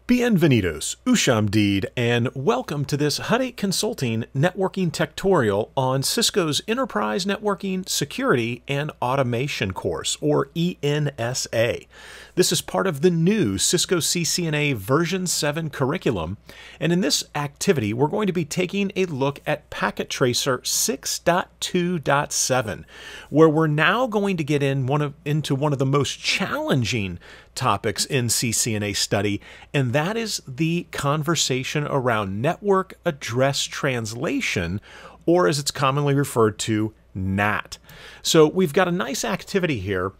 Bienvenidos, Ushamdeed, and welcome to this Hut 8 Consulting networking techtorial on Cisco's Enterprise Networking Security and Automation course, or ENSA. This is part of the new Cisco CCNA version 7 curriculum, and in this activity we're going to be taking a look at Packet Tracer 6.2.7, where we're now going to get into one of the most challenging topics in CCNA study, and that is the conversation around network address translation, or as it's commonly referred to, NAT. So we've got a nice activity here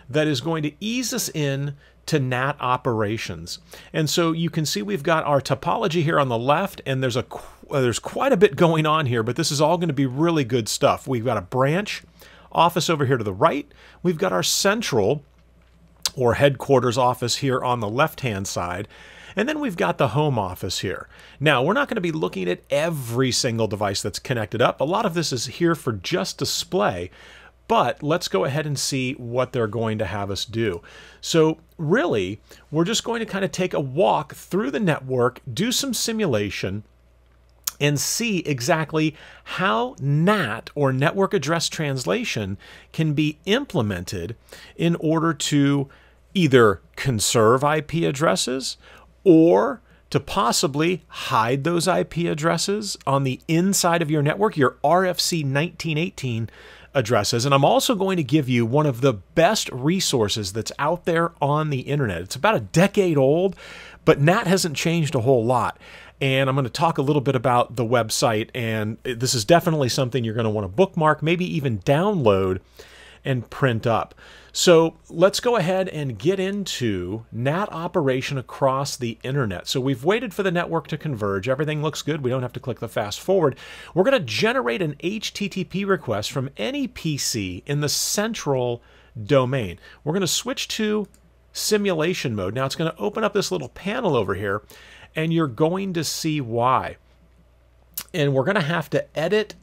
that is going to ease us in to NAT operations. And so you can see we've got our topology here on the left, and there's quite a bit going on here, but this is all going to be really good stuff. We've got a branch office over here to the right. We've got our central or headquarters office here on the left-hand side. And then we've got the home office here. Now, we're not going to be looking at every single device that's connected up. A lot of this is here for just display, but let's go ahead and see what they're going to have us do. So really, we're just going to kind of take a walk through the network, do some simulation, and see exactly how NAT, or network address translation, can be implemented in order to either conserve IP addresses or to possibly hide those IP addresses on the inside of your network, your RFC 1918 addresses. And I'm also going to give you one of the best resources that's out there on the internet. It's about a decade old, but NAT hasn't changed a whole lot. And I'm going to talk a little bit about the website, and this is definitely something you're going to want to bookmark, maybe even download and print up. So let's go ahead and get into NAT operation across the internet. So we've waited for the network to converge. Everything looks good. We don't have to click the fast forward. We're going to generate an HTTP request from any PC in the central domain. We're going to switch to simulation mode. Now it's going to open up this little panel over here, and you're going to see why. And we're going to have to edit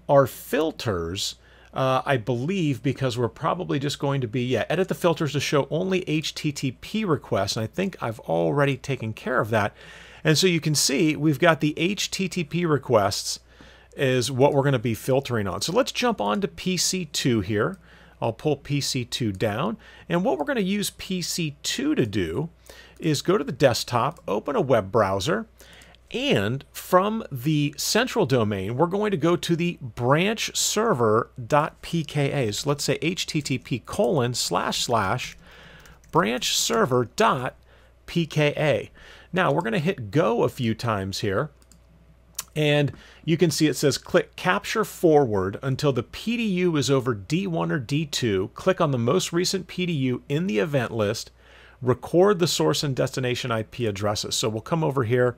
our filters, I believe, because we're probably just going to be, edit the filters to show only HTTP requests. And I think I've already taken care of that. And so you can see we've got the HTTP requests is what we're going to be filtering on. So let's jump on to PC2 here. I'll pull PC2 down. And what we're going to use PC2 to do is go to the desktop, open a web browser, and from the central domain, we're going to go to the branch server.pka. So let's say http://branch server.pka. Now we're going to hit go a few times here, and you can see it says click capture forward until the PDU is over D1 or D2. Click on the most recent PDU in the event list. Record the source and destination IP addresses. So we'll come over here,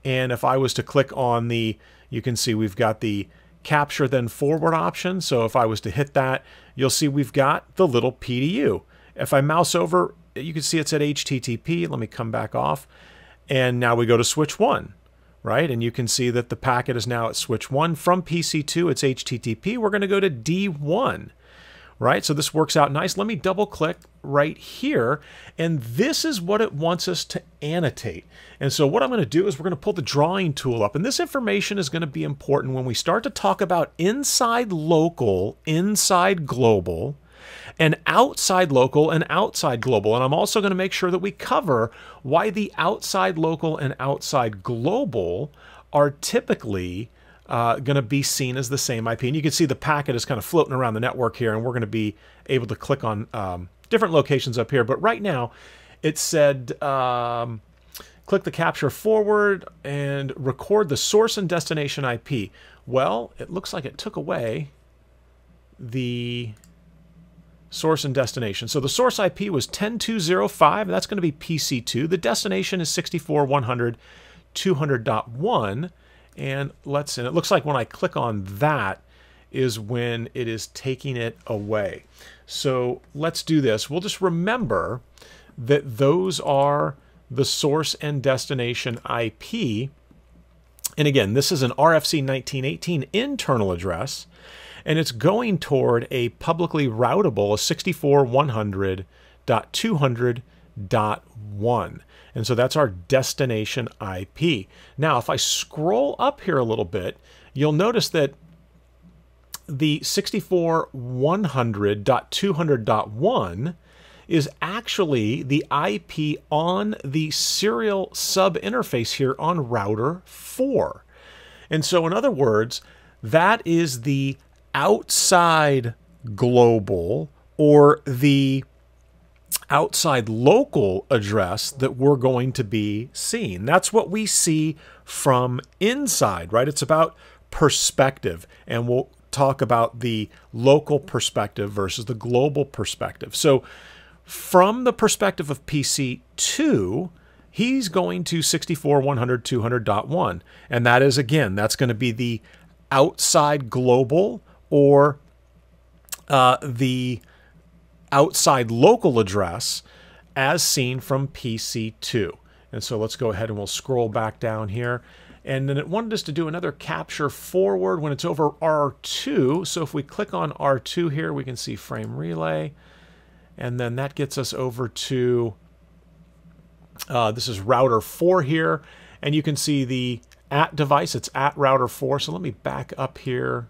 and if I was to click on the, you can see we've got the capture then forward option. So if I was to hit that, you'll see we've got the little PDU. If I mouse over, you can see it said HTTP. Let me come back off. And now we go to switch 1, right? And you can see that the packet is now at switch 1. From PC2, it's HTTP. We're going to go to D1. Right, so this works out nice. Let me double click right here, and this is what it wants us to annotate. And so what I'm going to do is we're going to pull the drawing tool up, and this information is going to be important when we start to talk about inside local, inside global, and outside local and outside global. And I'm also going to make sure that we cover why the outside local and outside global are typically going to be seen as the same IP. And you can see the packet is kind of floating around the network here, and we're going to be able to click on different locations up here. But right now, it said click the capture forward and record the source and destination IP. Well, it looks like it took away the source and destination. So the source IP was 10.2.0.5. That's going to be PC2. The destination is 64.100.200.1. And and it looks like when I click on that is when it is taking it away. So let's do this. We'll just remember that those are the source and destination IP. And again, this is an RFC 1918 internal address, and it's going toward a publicly routable 64.100.200 200.1. And so that's our destination IP. Now, if I scroll up here a little bit, you'll notice that the 64.100.200.1 is actually the IP on the serial sub interface here on router 4. And so in other words, that is the outside global or the outside local address that we're going to be seeing. That's what we see from inside, right? It's about perspective, and we'll talk about the local perspective versus the global perspective. So from the perspective of PC2, he's going to 64.100.200.1, and that is, again, that's going to be the outside global or the outside local address as seen from PC2. And so let's go ahead and we'll scroll back down here. And then it wanted us to do another capture forward when it's over R2. So if we click on R2 here, we can see frame relay. And then that gets us over to, this is router 4 here. And you can see the at device, it's at router 4. So let me back up here.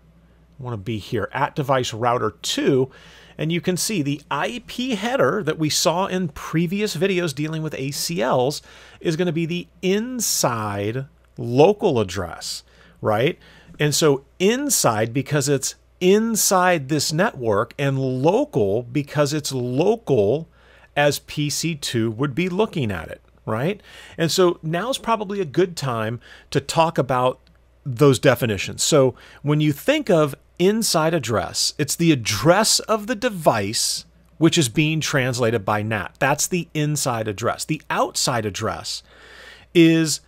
I want to be here, at device router 2. And you can see the IP header that we saw in previous videos dealing with ACLs is going to be the inside local address, right? And so inside because it's inside this network, and local because it's local as PC2 would be looking at it, right? And so now's probably a good time to talk about those definitions. So when you think of inside address, it's the address of the device which is being translated by NAT. That's the inside address. The outside address is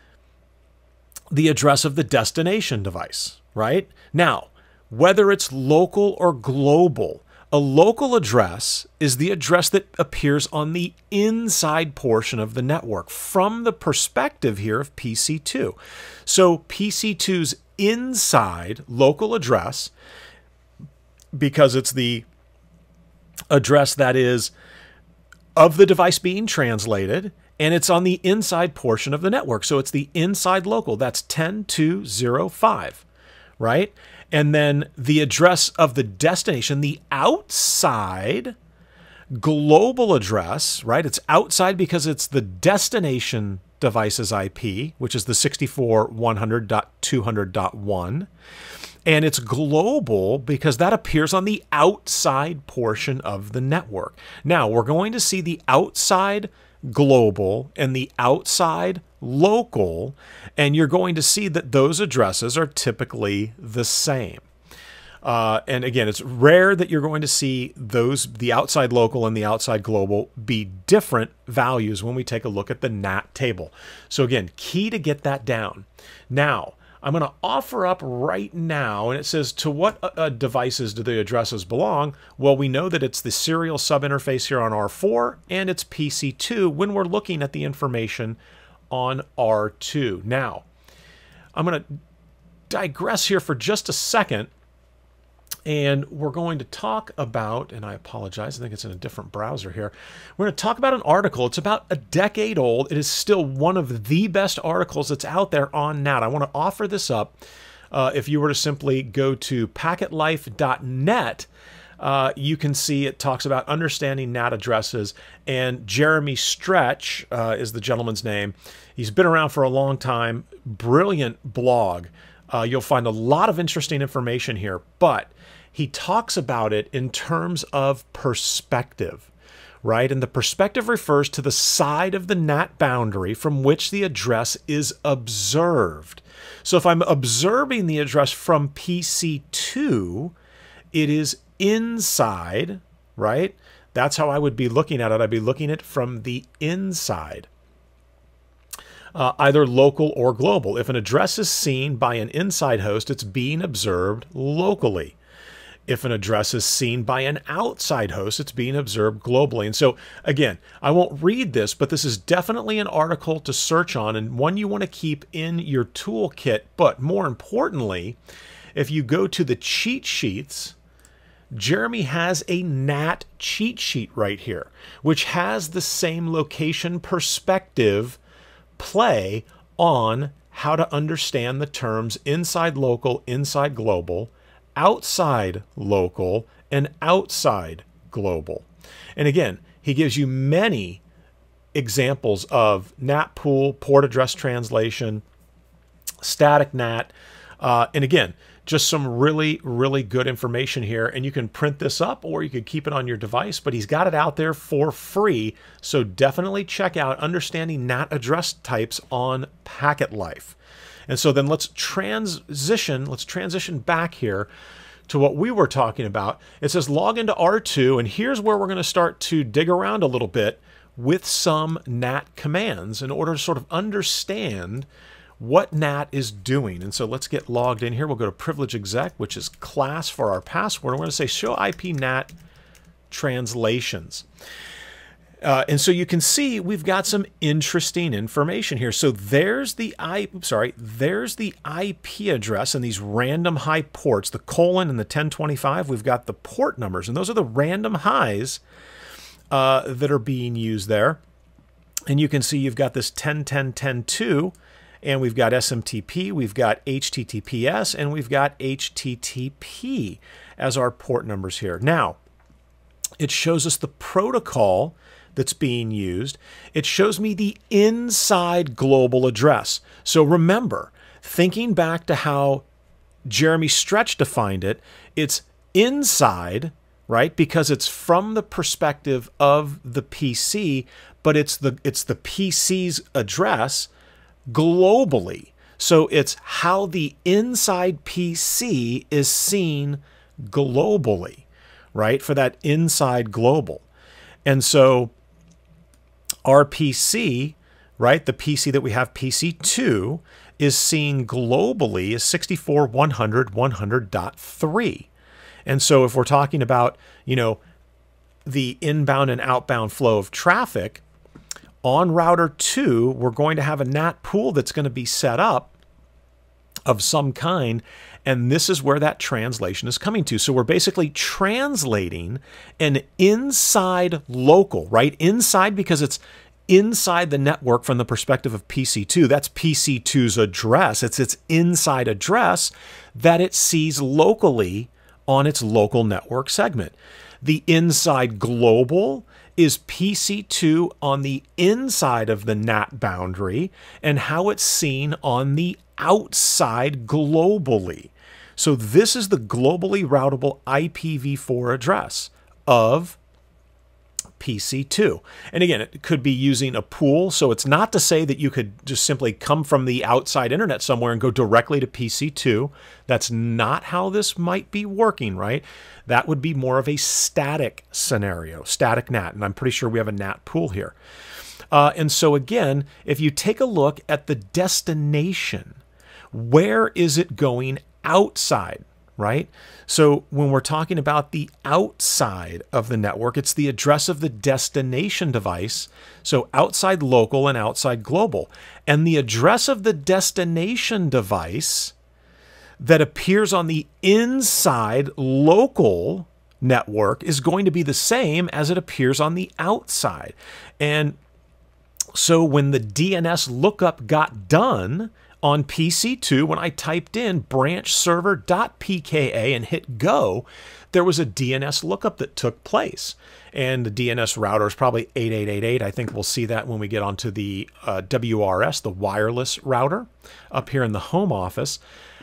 the address of the destination device, right? Now, whether it's local or global, a local address is the address that appears on the inside portion of the network from the perspective here of PC2. So PC2's inside local address, because it's the address that is of the device being translated, and it's on the inside portion of the network. So it's the inside local. That's 10.2.0.5, right? And then the address of the destination, the outside global address, right? It's outside because it's the destination device's IP, which is the 64.100.200.1. And it's global because that appears on the outside portion of the network. Now, we're going to see the outside global and the outside local, and you're going to see that those addresses are typically the same. And again, it's rare that you're going to see those, the outside local and the outside global, be different values when we take a look at the NAT table. So again, key to get that down. Now, I'm going to offer up right now, and it says, to what devices do the addresses belong? Well, we know that it's the serial subinterface here on R4, and it's PC2 when we're looking at the information on R2. Now, I'm going to digress here for just a second, and we're going to talk about, and I apologize, I think it's in a different browser here. We're going to talk about an article. It's about a decade old. It is still one of the best articles that's out there on NAT. I want to offer this up. If you were to simply go to packetlife.net, you can see it talks about understanding NAT addresses, and Jeremy Stretch is the gentleman's name. He's been around for a long time. Brilliant blog. You'll find a lot of interesting information here, but he talks about it in terms of perspective, right? And the perspective refers to the side of the NAT boundary from which the address is observed. So if I'm observing the address from PC2, it is inside, right? That's how I would be looking at it. I'd be looking at it from the inside. Either local or global. If an address is seen by an inside host, it's being observed locally. If an address is seen by an outside host, it's being observed globally. And so, again, I won't read this, but this is definitely an article to search on and one you want to keep in your toolkit. But more importantly, if you go to the cheat sheets Jeremy has a Nat cheat sheet right here, which has the same location perspective play on how to understand the terms inside local, inside global, outside local, and outside global. And again, he gives you many examples of NAT pool, port address translation, static NAT, and again, just some really, really good information here. And you can print this up or you could keep it on your device, but he's got it out there for free. So definitely check out Understanding NAT Address Types on Packet Life. And so then let's transition back here to what we were talking about. It says log into R2, and here's where we're going to start to dig around a little bit with some NAT commands in order to sort of understand what NAT is doing. And so let's get logged in here. We'll go to privilege exec, which is class for our password. I'm going to say show Ip Nat Translations. And so you can see we've got some interesting information here. So there's the there's the IP address and these random high ports, the colon and the 1025. We've got the port numbers, and those are the random highs that are being used there. And you can see you've got this 10.10.10.2, and we've got SMTP, we've got HTTPS, and we've got HTTP as our port numbers here. Now, it shows us the protocol that's being used. It shows me the inside global address. So remember, thinking back to how Jeremy Stretch defined it, it's inside, right? Because it's from the perspective of the PC, but it's the PC's address globally. So it's how the inside PC is seen globally, right? For that inside global. And so our PC, right, the PC that we have, PC2, is seen globally as 64.100.100.3. And so if we're talking about, you know, the inbound and outbound flow of traffic, on router 2, we're going to have a NAT pool that's going to be set up of some kind, and this is where that translation is coming to. So we're basically translating an inside local, right? Inside because it's inside the network from the perspective of PC2. That's PC2's address. It's its inside address that it sees locally on its local network segment. The inside global is PC2 on the inside of the NAT boundary and how it's seen on the outside globally. So this is the globally routable IPv4 address of PC2. And again, it could be using a pool. So it's not to say that you could just simply come from the outside internet somewhere and go directly to PC2. That's not how this might be working, right? That would be more of a static scenario, static NAT. And I'm pretty sure we have a NAT pool here. And so again, if you take a look at the destination, where is it going outside, right? So when we're talking about the outside of the network, it's the address of the destination device. So outside local and outside global. And the address of the destination device that appears on the inside local network is going to be the same as it appears on the outside. And so when the DNS lookup got done on PC2, when I typed in branch server.pka and hit go, there was a DNS lookup that took place. And the DNS router is probably 8888. I think we'll see that when we get onto the WRS, the wireless router, up here in the home office.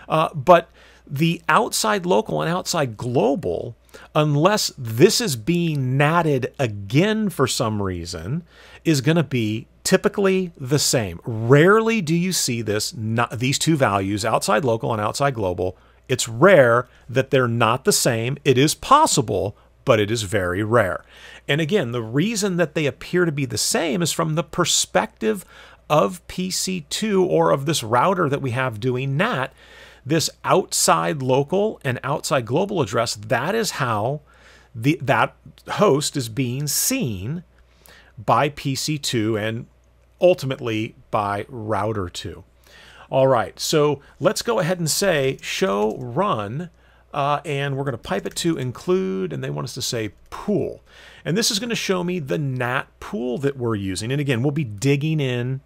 But the outside local and outside global, unless this is being natted again for some reason, is going to be typically the same. Rarely do you see these two values, outside local and outside global. It's rare that they're not the same. It is possible, but it is very rare. And again, the reason that they appear to be the same is from the perspective of PC2 or of this router that we have doing NAT. This outside local and outside global address, that is how that host is being seen by PC2 and ultimately by router 2. All right, so let's go ahead and say show run and we're going to pipe it to include, and they want us to say pool. And this is going to show me the NAT pool that we're using. And again, we'll be digging in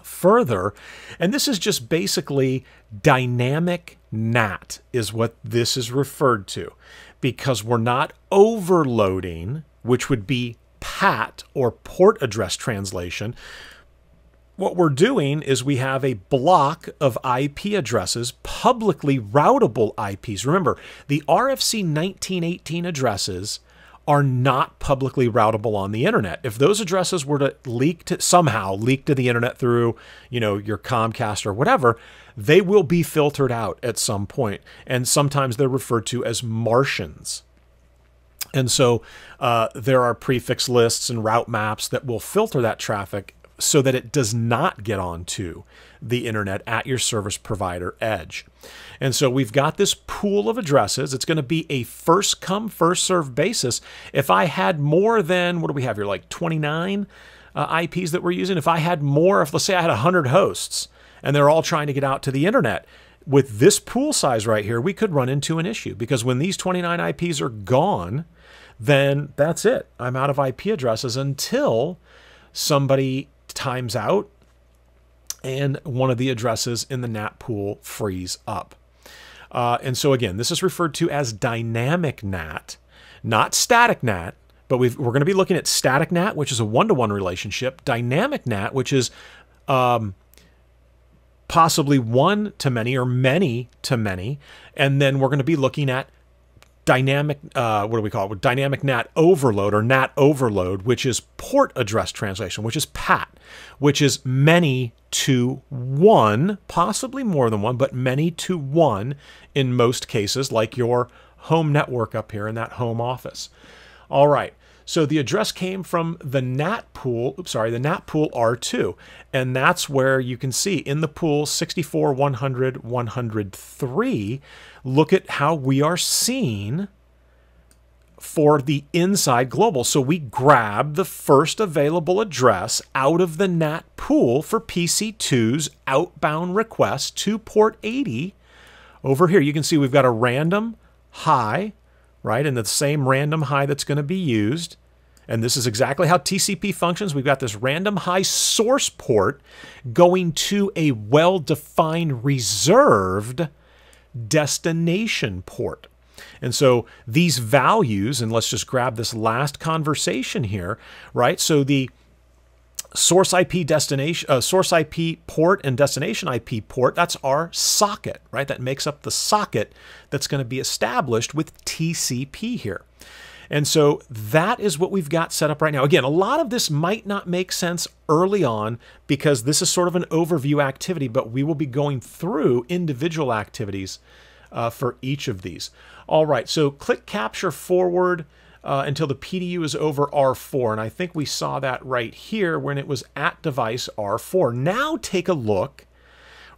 further. And this is just basically dynamic NAT is what this is referred to, because we're not overloading, which would be PAT or port address translation. What we're doing is we have a block of IP addresses, publicly routable IPs. Remember, the RFC 1918 addresses are not publicly routable on the internet. If those addresses were to somehow leak to the internet through, your Comcast or whatever, they will be filtered out at some point. And sometimes they're referred to as Martians. And so there are prefix lists and route maps that will filter that traffic so that it does not get onto the internet at your service provider edge. And so we've got this pool of addresses. It's going to be a first come, first served basis. If I had more than, what do we have here, like 29 IPs that we're using? If I had more, let's say I had 100 hosts and they're all trying to get out to the internet, with this pool size right here, we could run into an issue, because when these 29 IPs are gone, then that's it. I'm out of IP addresses until somebody times out and one of the addresses in the NAT pool frees up. And so again, this is referred to as dynamic NAT, not static NAT, but we're going to be looking at static NAT, which is a one-to-one relationship, dynamic NAT, which is possibly one-to-many or many-to-many, and then we're going to be looking at dynamic, what do we call it? Dynamic NAT overload or NAT overload, which is port address translation, which is PAT, which is many to one, possibly more than one, but many to one in most cases, like your home network up here in that home office. All right. So the address came from the NAT pool, the NAT pool R2, and that's where you can see in the pool 64, 100, 103, look at how we are seeing for the inside global. So we grab the first available address out of the NAT pool for PC2's outbound request to port 80. Over here, you can see we've got a random high, right? And the same random high that's going to be used. And this is exactly how TCP functions. We've got this random high source port going to a well-defined reserved destination port. And so these values, and let's just grab this last conversation here, right? So the source IP destination, source IP port and destination IP port, that's our socket, right? That makes up the socket that's going to be established with TCP here. And so that is what we've got set up right now. Again, a lot of this might not make sense early on because this is sort of an overview activity, but we will be going through individual activities for each of these. All right, so click capture forward until the PDU is over R4. And I think we saw that right here when it was at device R4. Now take a look,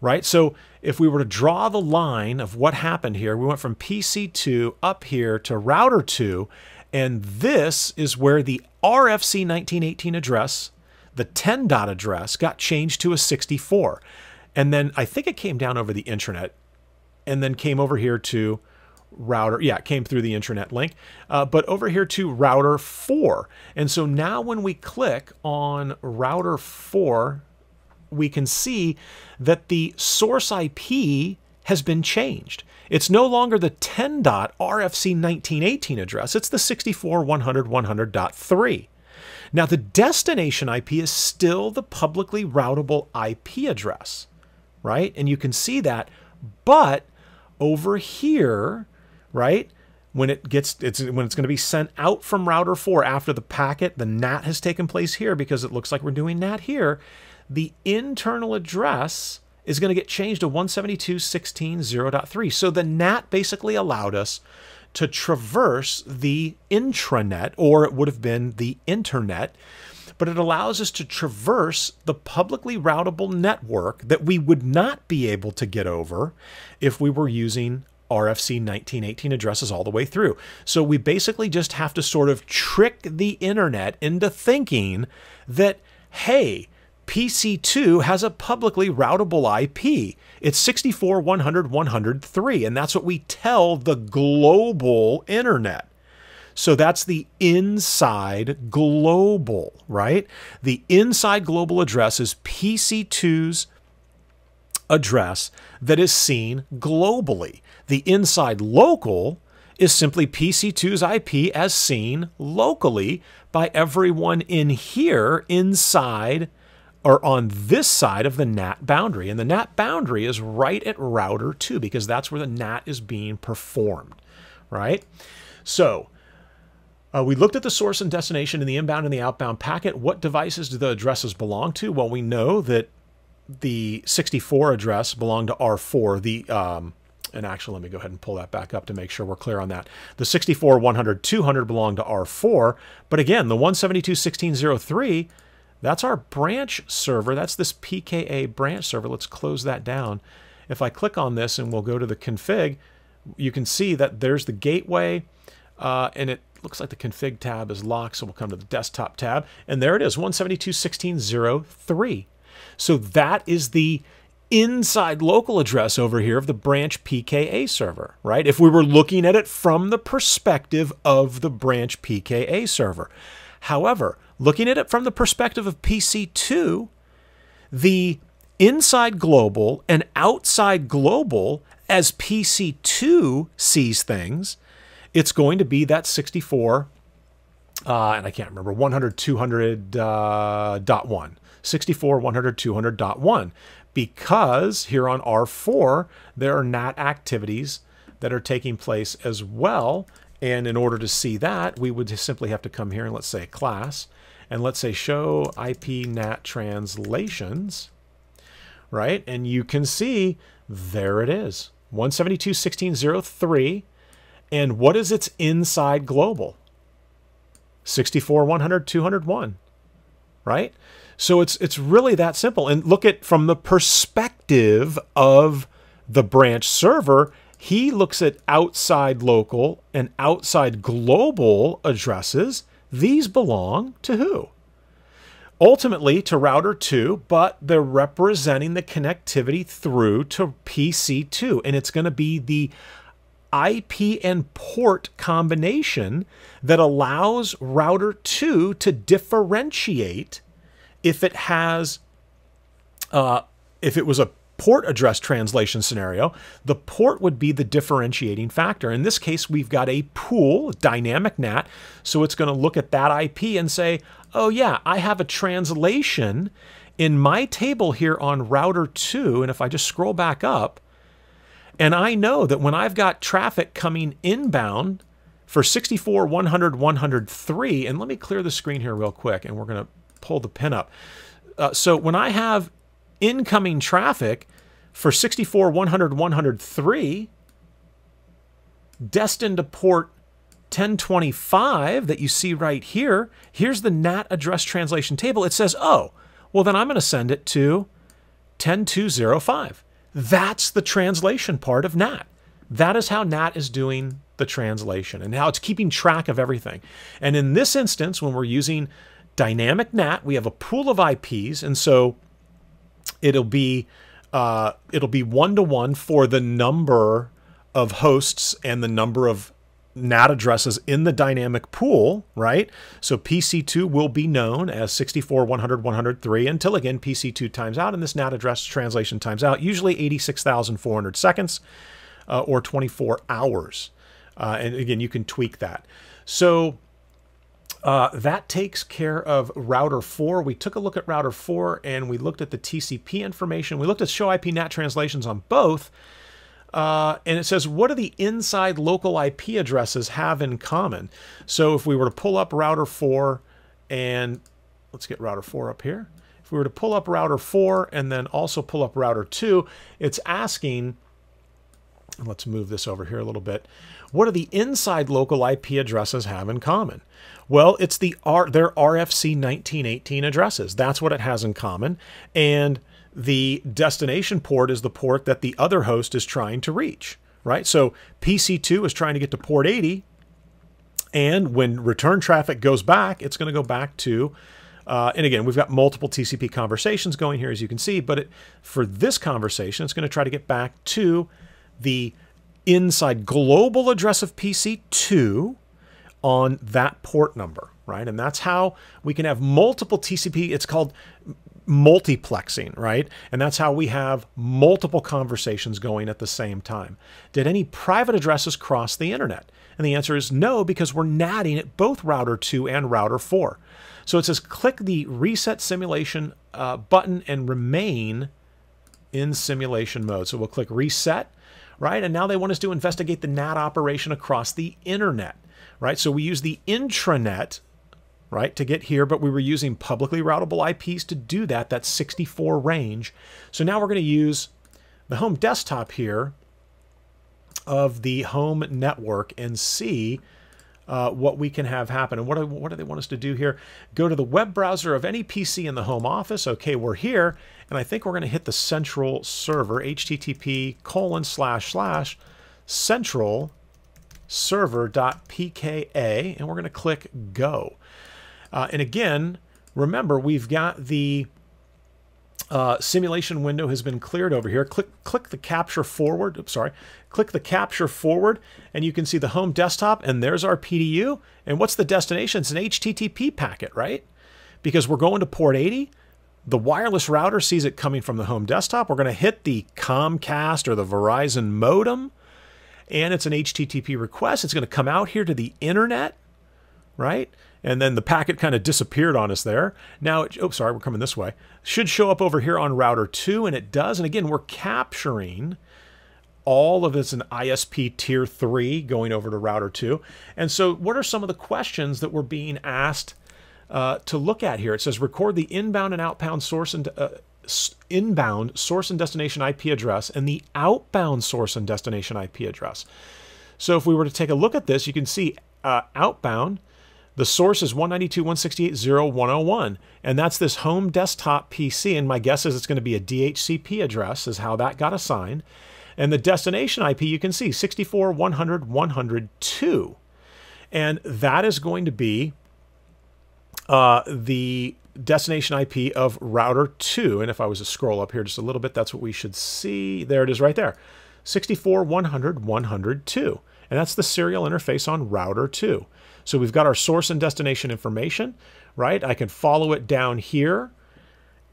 right? So if we were to draw the line of what happened here, we went from PC2 up here to router 2, and this is where the RFC 1918 address, the 10 dot address, got changed to a 64. And then I think it came down over the intranet and then came over here to router. Yeah, it came through the intranet link, but over here to router 4. And so now when we click on router 4, we can see that the source IP has been changed. It's no longer the 10 dot RFC 1918 address. It's the 64 100 100.3. Now the destination IP is still the publicly routable IP address, right? And you can see that, but over here, right, when it's going to be sent out from router 4 after the packet, the NAT has taken place here because it looks like we're doing NAT here. The internal address is going to get changed to 172.16.0.3. So the NAT basically allowed us to traverse the intranet, or it would have been the internet, but it allows us to traverse the publicly routable network that we would not be able to get over if we were using RFC 1918 addresses all the way through. So we basically just have to sort of trick the internet into thinking that, hey, PC2 has a publicly routable IP. It's 64.100.103, and that's what we tell the global internet. So that's the inside global, right? The inside global address is PC2's address that is seen globally. The inside local is simply PC2's IP as seen locally by everyone in here inside or on this side of the NAT boundary. And the NAT boundary is right at router 2 because that's where the NAT is being performed, right? So we looked at the source and destination in the inbound and the outbound packet. What devices do the addresses belong to? Well, we know that the 64 address belonged to R4. And actually, let me go ahead and pull that back up to make sure we're clear on that. The 64.100.200 belonged to R4. But again, the 172.16.03, that's our branch server. That's this PKA branch server. Let's close that down. If I click on this and we'll go to the config, you can see that there's the gateway, and it looks like the config tab is locked, so we'll come to the desktop tab, and there it is, 172.16.03. So that is the inside local address over here of the branch PKA server, right? If we were looking at it from the perspective of the branch PKA server. However, looking at it from the perspective of PC2, the inside global and outside global, as PC2 sees things, it's going to be that 64, and I can't remember, 100.200.1. 64.100.200.1, because here on R4, there are NAT activities that are taking place as well. And in order to see that, we would just simply have to come here and let's say class, and let's say show Ip Nat Translations, right? And you can see there it is, 172.16.03. And what is its inside global? 64.100.200.1, right? So it's really that simple. And look at from the perspective of the branch server, he looks at outside local and outside global addresses. These belong to who? Ultimately to router 2, but they're representing the connectivity through to PC2. And it's going to be the IP and port combination that allows router 2 to differentiate if it has, if it was a port address translation scenario, the port would be the differentiating factor. In this case, we've got a pool, dynamic NAT, so it's going to look at that IP and say, oh yeah, I have a translation in my table here on router 2, and if I just scroll back up, and I know that when I've got traffic coming inbound for 64.100.103, and let me clear the screen here real quick, and we're going to pull the pin up. So when I have incoming traffic for 64.100.103 destined to port 1025 that you see right here, here's the NAT address translation table. It says, oh, well then I'm going to send it to 10205. That's the translation part of NAT. That is how NAT is doing the translation and how it's keeping track of everything. And in this instance, when we're using dynamic NAT, we have a pool of IPs, and so it'll be 1-to-1 for the number of hosts and the number of NAT addresses in the dynamic pool, right? So PC2 will be known as 64.100.103 until again PC2 times out, and this NAT address translation times out, usually 86,400 seconds or 24 hours. And again, you can tweak that. So that takes care of router 4. We took a look at router 4 and we looked at the TCP information. We looked at show Ip Nat translations on both. And it says, what do the inside local IP addresses have in common? So if we were to pull up router 4 and let's get router 4 up here. If we were to pull up router 4 and then also pull up router 2, it's asking, let's move this over here a little bit. What do the inside local IP addresses have in common? Well, it's their RFC 1918 addresses. That's what it has in common. And the destination port is the port that the other host is trying to reach, right? So PC2 is trying to get to port 80. And when return traffic goes back, it's going to go back to And again, we've got multiple TCP conversations going here, as you can see, but for this conversation, it's going to try to get back to the inside global address of PC2 on that port number, right? And that's how we can have multiple TCP. It's called multiplexing, right? And that's how we have multiple conversations going at the same time. Did any private addresses cross the internet? And the answer is no, because we're natting at both router 2 and router 4. So it says click the reset simulation button and remain in simulation mode. So we'll click reset, right? And now they want us to investigate the NAT operation across the internet, right? So we use the intranet, right, to get here, but we were using publicly routable IPs to do that. That's 64 range. So now we're going to use the home desktop here of the home network and see what we can have happen. And what do they want us to do here? Go to the web browser of any PC in the home office. Okay, we're here. And I think we're going to hit the central server, http://central server.pka, and we're going to click go. And again, remember, we've got the simulation window has been cleared over here. Click the capture forward. Oops, sorry. Click the capture forward, and you can see the home desktop, and there's our PDU. And what's the destination? It's an HTTP packet, right? Because we're going to port 80. The wireless router sees it coming from the home desktop. We're going to hit the Comcast or the Verizon modem, and it's an HTTP request. It's going to come out here to the internet, right? And then the packet kind of disappeared on us there. Now, oops, sorry, we're coming this way. Should show up over here on router 2, and it does. And again, we're capturing all of this in ISP tier 3 going over to router 2. And so what are some of the questions that we're being asked to look at here? It says record the inbound and outbound source and inbound source and destination IP address and the outbound source and destination IP address. So if we were to take a look at this, you can see outbound, the source is 192.168.0.101, and that's this home desktop PC, and my guess is it's going to be a DHCP address is how that got assigned. And the destination IP, you can see 64.100.102. And that is going to be the destination IP of router 2. And if I was to scroll up here just a little bit, that's what we should see. There it is right there, 64.100.102. And that's the serial interface on router 2. So we've got our source and destination information, right? I can follow it down here,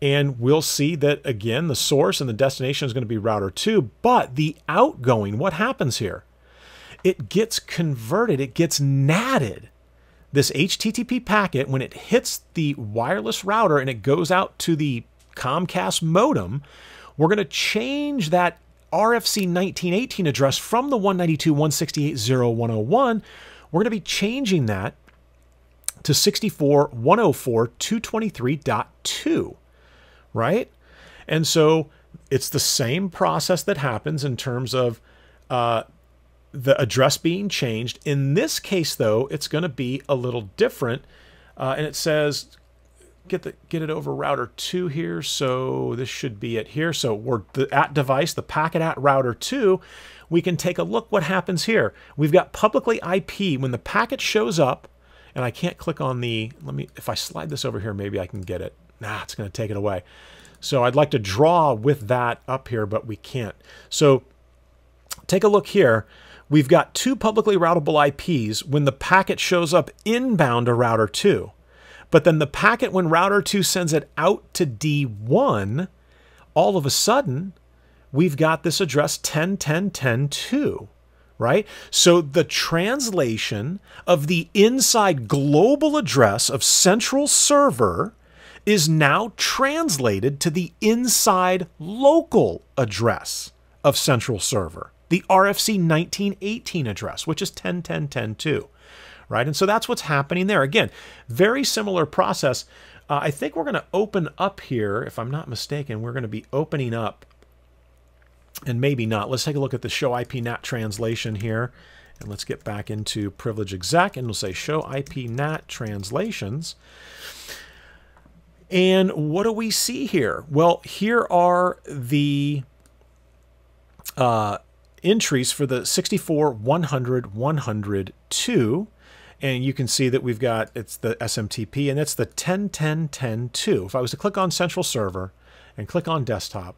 and we'll see that, again, the source and the destination is going to be router 2, but the outgoing, what happens here? It gets converted, it gets natted. This HTTP packet, when it hits the wireless router and it goes out to the Comcast modem, we're going to change that RFC 1918 address from the 192.168.0.101. We're going to be changing that to 64.104.223.2, right? And so it's the same process that happens in terms of the address being changed. In this case, though, it's going to be a little different. And it says, get it over router 2 here. So this should be it here. So we're at device, the packet at router 2. We can take a look what happens here. We've got publicly IP. When the packet shows up, and I can't click on the, if I slide this over here, maybe I can get it. Nah, it's going to take it away. So I'd like to draw with that up here, but we can't. So take a look here. We've got 2 publicly routable IPs when the packet shows up inbound to router 2. But then the packet, when router 2 sends it out to D1, all of a sudden, we've got this address 10.10.10.2, right? So the translation of the inside global address of central server is now translated to the inside local address of central server, the RFC 1918 address, which is 10.10.10.2, right? And so that's what's happening there. Again, very similar process. I think we're going to open up here, if I'm not mistaken, we're going to be opening up, and maybe not. Let's take a look at the show IP NAT translation here. And let's get back into privilege exec, and we'll say show IP NAT translations. And what do we see here? Well, here are the entries for the 64.100.102. And you can see that we've got, it's the SMTP, and it's the 10.10.10.2. If I was to click on central server and click on desktop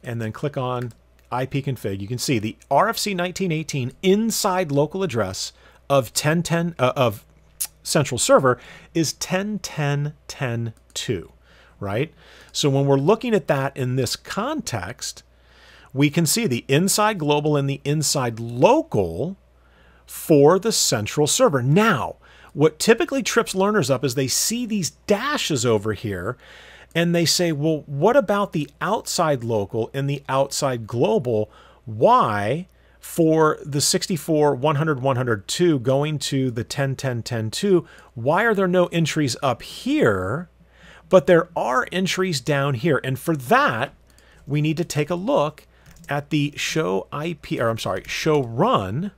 and then click on IP config, you can see the RFC 1918 inside local address of 10.10 of central server is 10.10.10.2, right? So when we're looking at that in this context, we can see the inside global and the inside local for the central server. Now, what typically trips learners up is they see these dashes over here and they say, well, what about the outside local and the outside global? Why, for the 64.100.102 going to the 10.10.10.2, why are there no entries up here, but there are entries down here? And for that, we need to take a look at the show run,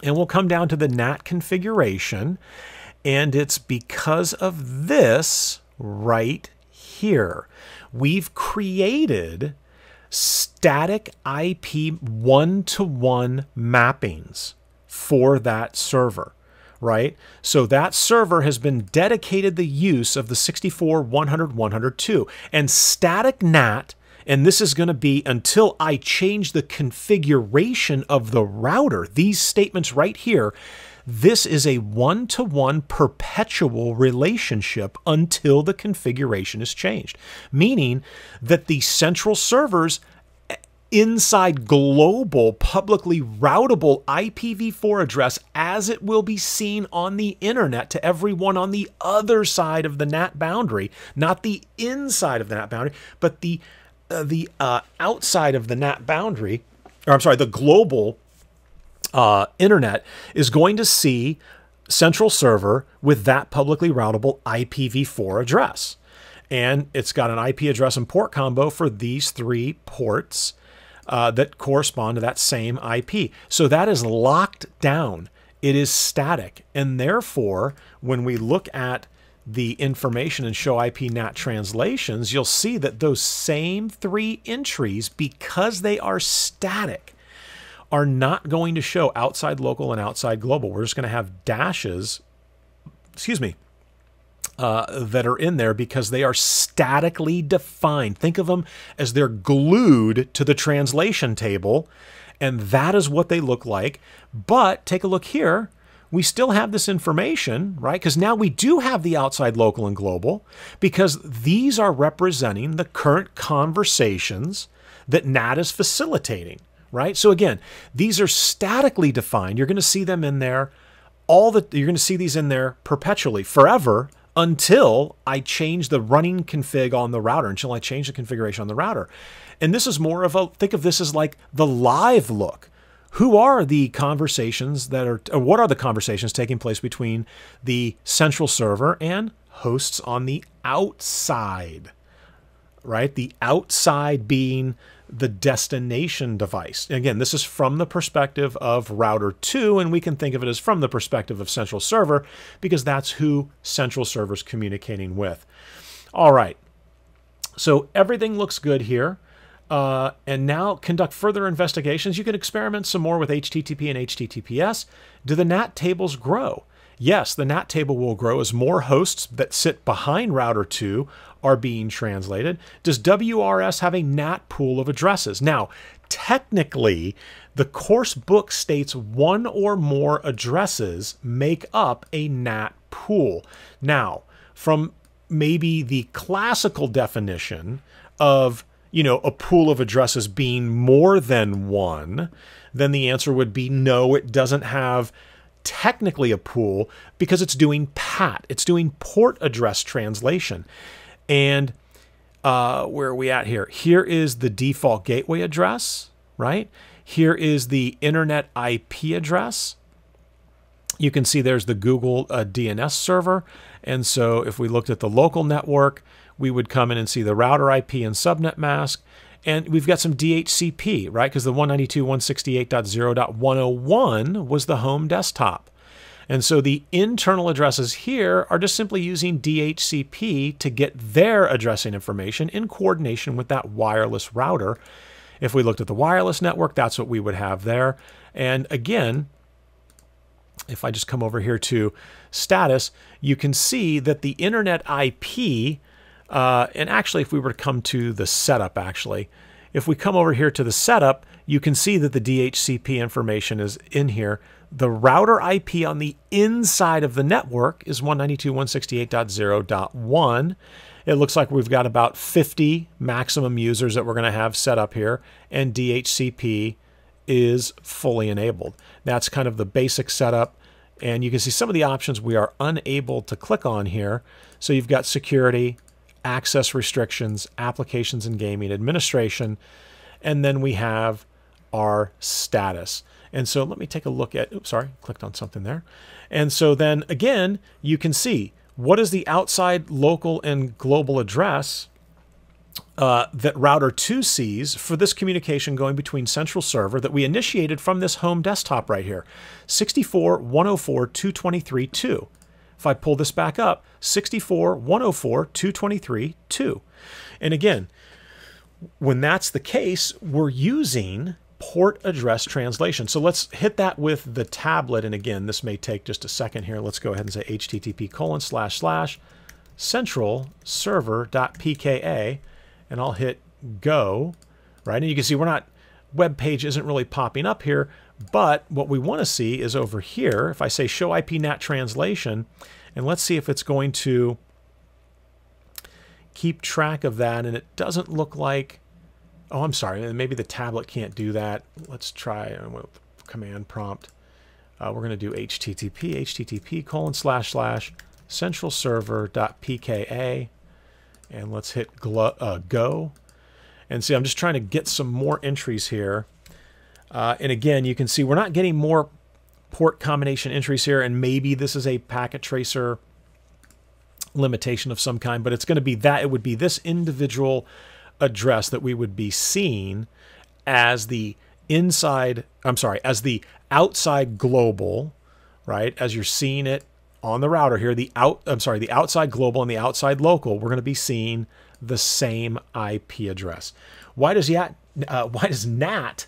and we'll come down to the NAT configuration, and it's because of this right here. We've created static IP one-to-one mappings for that server, right? So that server has been dedicated the use of the 64.100.102, and static NAT, and this is going to be until I change the configuration of the router. These statements right here, this is a one-to-one perpetual relationship until the configuration is changed, meaning that the central server's inside global publicly routable IPv4 address, as it will be seen on the internet to everyone on the other side of the NAT boundary, not the inside of the NAT boundary, but the outside of the NAT boundary, or I'm sorry, the global internet is going to see central server with that publicly routable IPv4 address. And it's got an IP address and port combo for these 3 ports that correspond to that same IP. So that is locked down. It is static. And therefore, when we look at the information and show IP Nat translations, you'll see that those same 3 entries, because they are static, are not going to show outside local and outside global. We're just going to have dashes, that are in there because they are statically defined. Think of them as they're glued to the translation table, and that is what they look like. But take a look here. We still have this information, right? Because now we do have the outside local and global, because these are representing the current conversations that NAT is facilitating, right? So again, these are statically defined. You're going to see them in there you're going to see these in there perpetually, forever, until I change the running config on the router, until I change the configuration on the router. And this is more of a, think of this as like the live look. Who are the conversations that are, or what are the conversations taking place between the central server and hosts on the outside, right? The outside being the destination device. Again, this is from the perspective of router 2, and we can think of it as from the perspective of central server, because that's who central server is communicating with. All right, so everything looks good here. And now conduct further investigations. You can experiment some more with HTTP and HTTPS. Do the NAT tables grow? Yes, the NAT table will grow as more hosts that sit behind router 2 are being translated. Does WRS have a NAT pool of addresses? Now, technically, the course book states 1 or more addresses make up a NAT pool. Now, from maybe the classical definition of a pool of addresses being more than 1, then the answer would be no, it doesn't have technically a pool, because it's doing PAT. It's doing port address translation. And where are we at here? Here is the default gateway address, right? Here is the internet IP address. You can see there's the Google DNS server. And so if we looked at the local network, we would come in and see the router IP and subnet mask. And we've got some DHCP, right? Because the 192.168.0.101 was the home desktop. And so the internal addresses here are just simply using DHCP to get their addressing information in coordination with that wireless router. If we looked at the wireless network, that's what we would have there. And again, if I just come over here to status, you can see that the internet IP, and actually if we were to come to the setup, actually, if we come over here to the setup, you can see that the DHCP information is in here. The router IP on the inside of the network is 192.168.0.1. It looks like we've got about 50 maximum users that we're going to have set up here, and DHCP is fully enabled. That's kind of the basic setup, and you can see some of the options we are unable to click on here. So you've got security, access restrictions, applications and gaming, administration, and then we have our status. And so let me take a look at, oops, sorry, clicked on something there. And so then again, you can see what is the outside local and global address that router 2 sees for this communication going between central server that we initiated from this home desktop right here, 64.104.223.2. If I pull this back up, 64.104.223.2. And again, when that's the case, we're using port address translation. So let's hit that with the tablet. And again, this may take just a second here. Let's go ahead and say http://centralserver.pka, and I'll hit go, right? And you can see we're not, web page isn't really popping up here, but what we want to see is over here. If I say show Ip Nat translation, and let's see if it's going to keep track of that. And it doesn't look like, oh, I'm sorry, maybe the tablet can't do that. Let's try with command prompt. We're going to do http://centralserver.pka, and let's hit go. And see, I'm just trying to get some more entries here. And again, you can see we're not getting more port combination entries here, and maybe this is a packet tracer limitation of some kind, but it's going to be that. It would be this individual address that we would be seeing as the inside, I'm sorry, as the outside global, right? As you're seeing it on the router here, the outside global and the outside local, we're going to be seeing the same IP address. Why does NAT,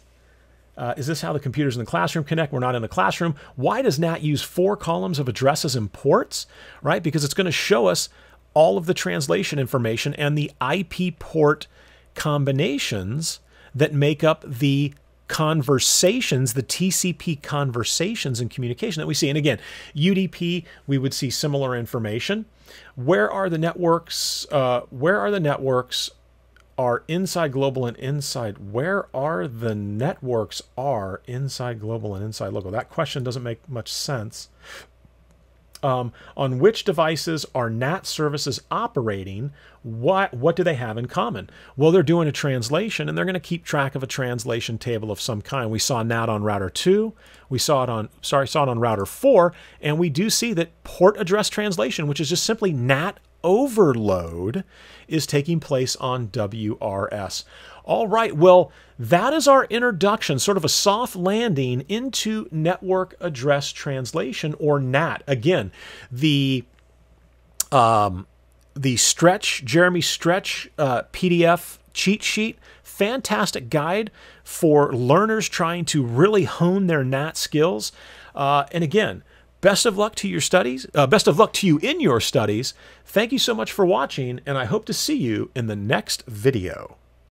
is this how the computers in the classroom connect? We're not in the classroom. Why does NAT use 4 columns of addresses and ports, right? Because it's going to show us all of the translation information and the IP port combinations that make up the conversations, the TCP conversations and communication that we see. And again, UDP, we would see similar information. Where are the networks? Are inside global and inside. Where are the networks are inside global and inside local? That question doesn't make much sense. On which devices are NAT services operating? What do they have in common? Well, they're doing a translation, and they're going to keep track of a translation table of some kind. We saw NAT on router 2. We saw it on, saw it on router 4, and we do see that port address translation, which is just simply NAT overload, is taking place on WRS. All right, well, that is our introduction, sort of a soft landing into network address translation, or NAT. Again, the Jeremy Stretch PDF cheat sheet, fantastic guide for learners trying to really hone their NAT skills. And again, best of luck to your studies. Best of luck to you in your studies. Thank you so much for watching, and I hope to see you in the next video.